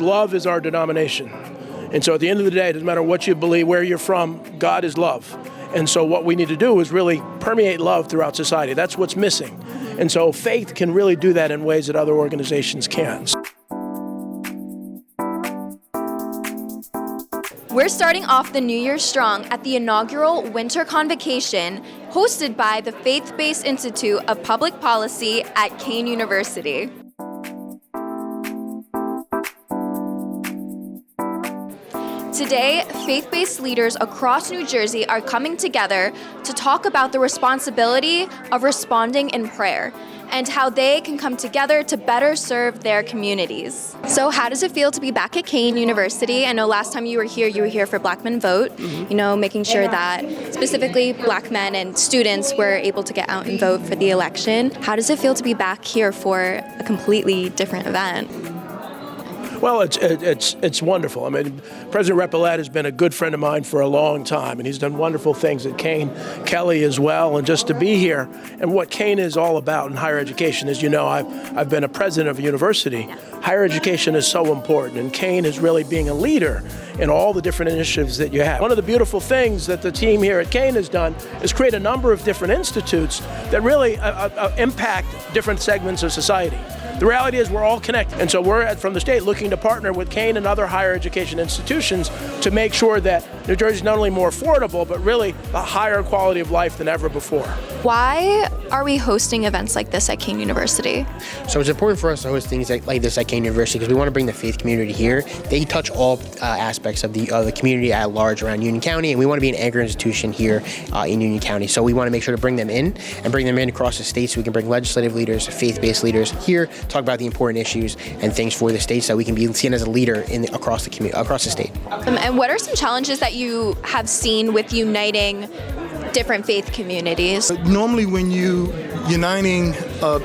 Love is our denomination. And so at the end of the day, it doesn't matter what you believe, where you're from, God is love. And so what we need to do is really permeate love throughout society. That's what's missing. And so faith can really do that in ways that other organizations can't. We're starting off the New Year strong at the Inaugural Winter Convocation hosted by the Faith-Based Institute of Public Policy at Kean University. Today, faith-based leaders across New Jersey are coming together to talk about the responsibility of responding in prayer and how they can come together to better serve their communities. So how does it feel to be back at Kean University? I know last time you were here for Black Men Vote, making sure that specifically Black men and students were able to get out and vote for the election. How does it feel to be back here for a completely different event? Well, it's wonderful. I mean, President Repillette has been a good friend of mine for a long time, and he's done wonderful things at Kean, Kelly as well, and just to be here and what Kean is all about in higher education. As you know, I've been a president of a university. Higher education is so important, and Kean is really being a leader in all the different initiatives that you have. One of the beautiful things that the team here at Kean has done is create a number of different institutes that really impact different segments of society. The reality is we're all connected, and so we're from the state looking to partner with Kean and other higher education institutions to make sure that New Jersey is not only more affordable, but really a higher quality of life than ever before. Why are we hosting events like this at Kean University? So it's important for us to host things like this at Kean University because we want to bring the faith community here. They touch all aspects of the community at large around Union County, and we want to be an anchor institution here in Union County. So we want to make sure to bring them in across the state so we can bring legislative leaders, faith-based leaders here, talk about the important issues and things for the state so we can be seen as a leader across the state. And what are some challenges that you have seen with uniting different faith communities? Normally when you uniting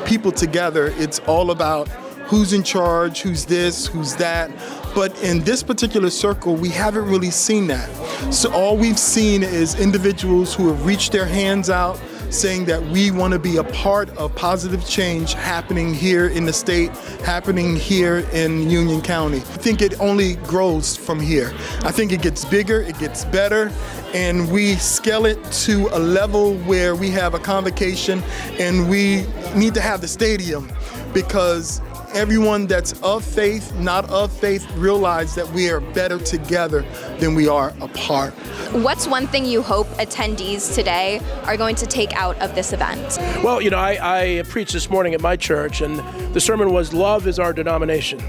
people together, it's all about who's in charge, who's this, who's that. But in this particular circle, we haven't really seen that. So all we've seen is individuals who have reached their hands out saying that we want to be a part of positive change happening here in the state, happening here in Union County. I think it only grows from here. I think it gets bigger, it gets better, and we scale it to a level where we have a convocation and we need to have the stadium because everyone that's of faith, not of faith, realize that we are better together than we are apart. What's one thing you hope attendees today are going to take out of this event? Well, I preached this morning at my church, and the sermon was, love is our denomination.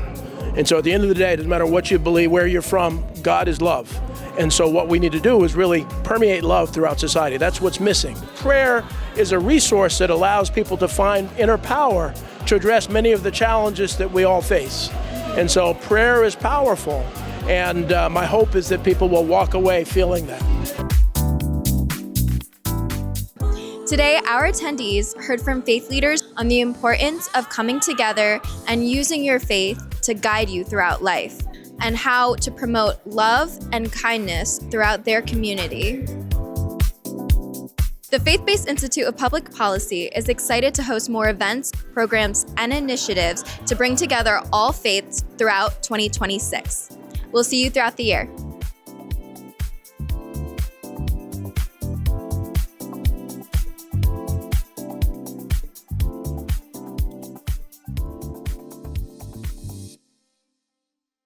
And so at the end of the day, it doesn't matter what you believe, where you're from, God is love. And so what we need to do is really permeate love throughout society. That's what's missing. Prayer is a resource that allows people to find inner power to address many of the challenges that we all face. And so prayer is powerful, and my hope is that people will walk away feeling that. Today, our attendees heard from faith leaders on the importance of coming together and using your faith to guide you throughout life, and how to promote love and kindness throughout their community. The Faith-Based Institute of Public Policy is excited to host more events, programs, and initiatives to bring together all faiths throughout 2026. We'll see you throughout the year.